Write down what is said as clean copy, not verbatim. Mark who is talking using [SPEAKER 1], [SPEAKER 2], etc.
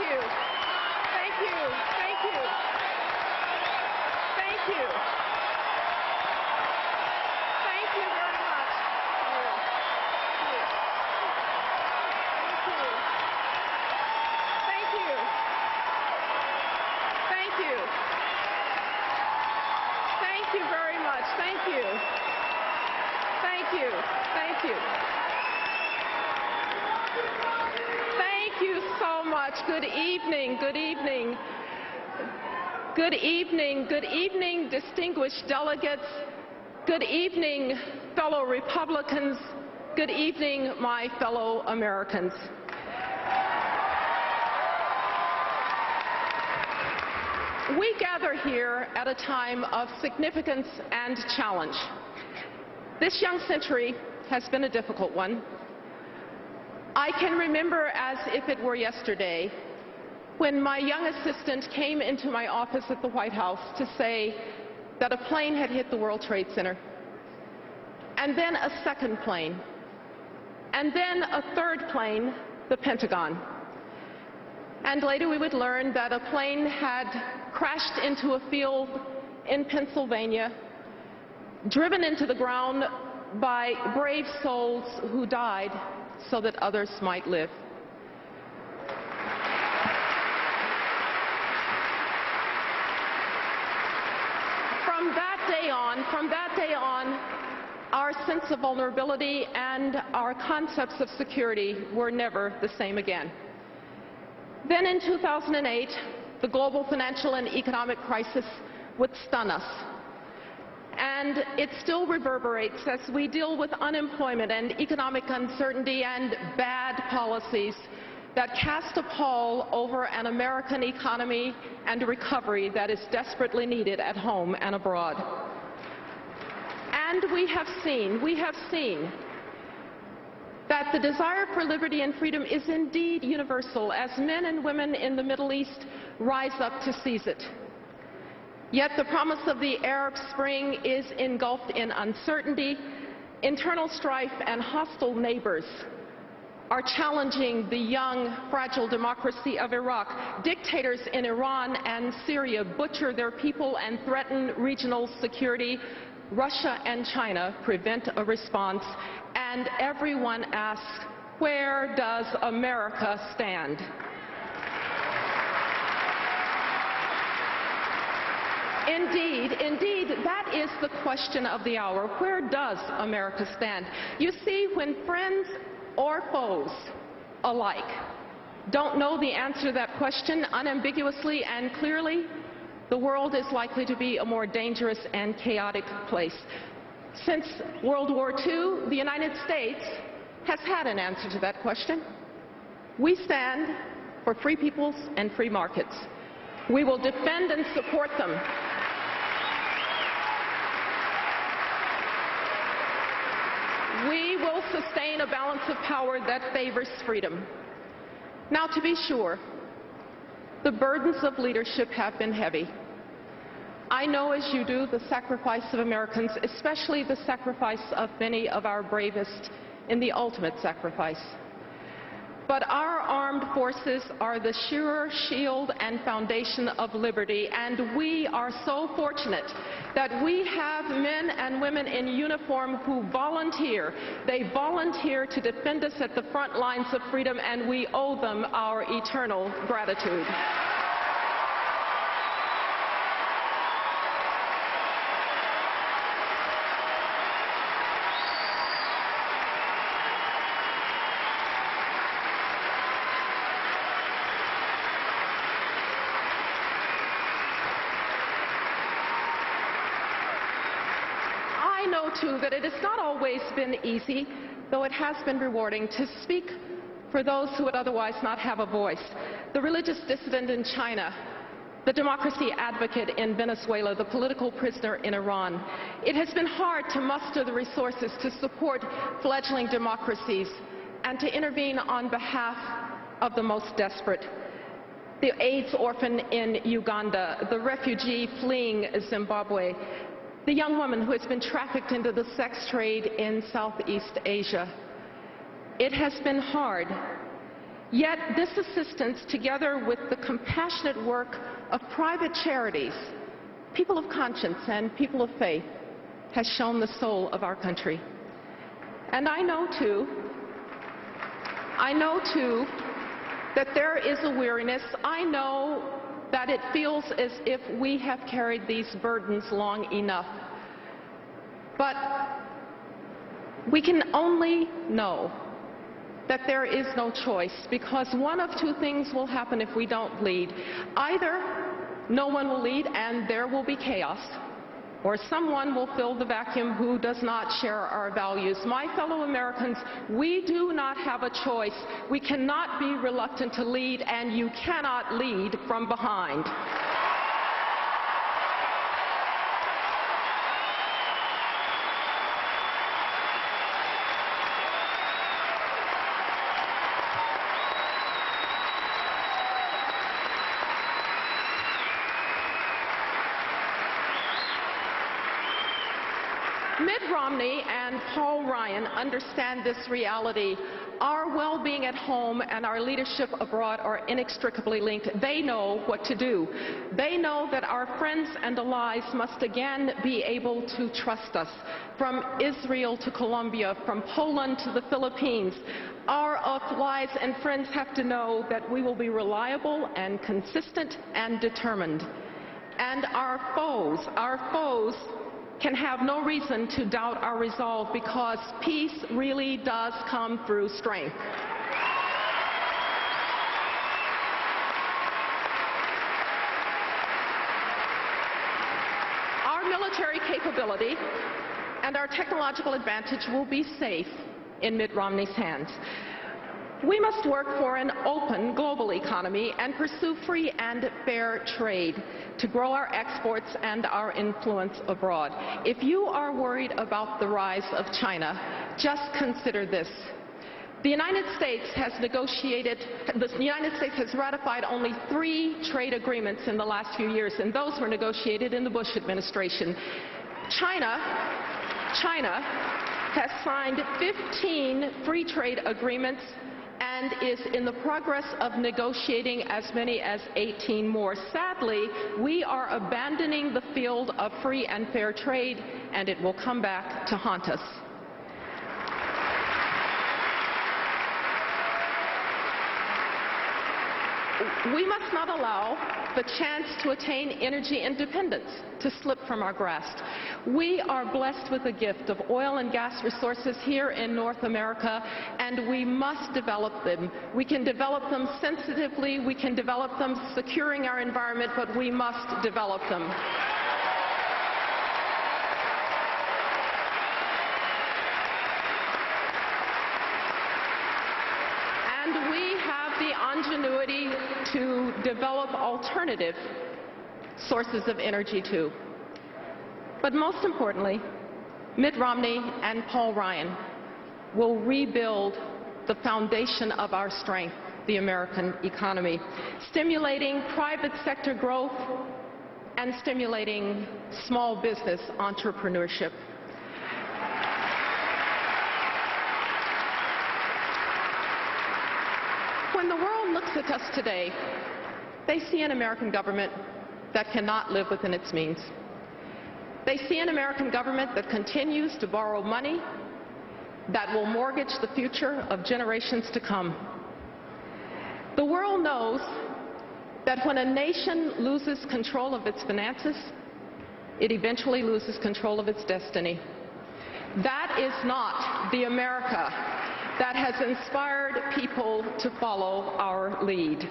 [SPEAKER 1] you. Thank you. Thank you. Thank you. Thank you very much. Thank you. Thank you. Thank you very much. Thank you. Thank you. Thank you. Thank you so much. Good evening. Good evening. Good evening. Good evening, distinguished delegates. Good evening, fellow Republicans. Good evening, my fellow Americans. We gather here at a time of significance and challenge. This young century has been a difficult one. I can remember as if it were yesterday when my young assistant came into my office at the White House to say that a plane had hit the World Trade Center, and then a second plane, and then a third plane, the Pentagon. And later we would learn that a plane had crashed into a field in Pennsylvania, driven into the ground by brave souls who died so that others might live. From that day on, our sense of vulnerability and our concepts of security were never the same again. Then in 2008, the global financial and economic crisis would stun us. And it still reverberates as we deal with unemployment and economic uncertainty and bad policies that cast a pall over an American economy and a recovery that is desperately needed at home and abroad. And we have seen that the desire for liberty and freedom is indeed universal as men and women in the Middle East rise up to seize it. Yet the promise of the Arab Spring is engulfed in uncertainty. Internal strife and hostile neighbors are challenging the young, fragile democracy of Iraq. Dictators in Iran and Syria butcher their people and threaten regional security. Russia and China prevent a response. And everyone asks, where does America stand? Indeed, that is the question of the hour. Where does America stand? You see, when friends or foes alike don't know the answer to that question unambiguously and clearly, the world is likely to be a more dangerous and chaotic place. Since World War II, the United States has had an answer to that question. We stand for free peoples and free markets. We will defend and support them. We will sustain a balance of power that favors freedom. Now, to be sure, the burdens of leadership have been heavy. I know, as you do, the sacrifice of Americans, especially the sacrifice of many of our bravest in the ultimate sacrifice. But our armed forces are the sure shield and foundation of liberty, and we are so fortunate that we have men and women in uniform who volunteer. They volunteer to defend us at the front lines of freedom, and we owe them our eternal gratitude. I know, too, that it has not always been easy, though it has been rewarding, to speak for those who would otherwise not have a voice. The religious dissident in China, the democracy advocate in Venezuela, the political prisoner in Iran. It has been hard to muster the resources to support fledgling democracies and to intervene on behalf of the most desperate. The AIDS orphan in Uganda, the refugee fleeing Zimbabwe, the young woman who has been trafficked into the sex trade in Southeast Asia. It has been hard, Yet this assistance, together with the compassionate work of private charities, people of conscience and people of faith, has shown the soul of our country. And I know too, that there is a weariness. I know that it feels as if we have carried these burdens long enough. But we can only know that there is no choice, because one of two things will happen if we don't lead. Either no one will lead and there will be chaos, or someone will fill the vacuum who does not share our values. My fellow Americans, we do not have a choice. We cannot be reluctant to lead, and you cannot lead from behind. Mitt Romney and Paul Ryan understand this reality. Our well-being at home and our leadership abroad are inextricably linked. They know what to do. They know that our friends and allies must again be able to trust us. From Israel to Colombia, from Poland to the Philippines, our allies and friends have to know that we will be reliable and consistent and determined. And our foes can have no reason to doubt our resolve, because peace really does come through strength. Our military capability and our technological advantage will be safe in Mitt Romney's hands. We must work for an open global economy and pursue free and fair trade to grow our exports and our influence abroad. If you are worried about the rise of China, just consider this. The United States has ratified only 3 trade agreements in the last few years, and those were negotiated in the Bush administration. China has signed 15 free trade agreements and is in the progress of negotiating as many as 18 more. Sadly, we are abandoning the field of free and fair trade, and it will come back to haunt us. We must not allow the chance to attain energy independence to slip from our grasp. We are blessed with the gift of oil and gas resources here in North America, and we must develop them. We can develop them sensitively, we can develop them securing our environment, but we must develop them. And we have the ingenuity to develop alternative sources of energy too. But most importantly, Mitt Romney and Paul Ryan will rebuild the foundation of our strength, the American economy, stimulating private sector growth and stimulating small business entrepreneurship. When the world looks at us today, they see an American government that cannot live within its means. They see an American government that continues to borrow money that will mortgage the future of generations to come. The world knows that when a nation loses control of its finances, it eventually loses control of its destiny. That is not the America that has inspired people to follow our lead.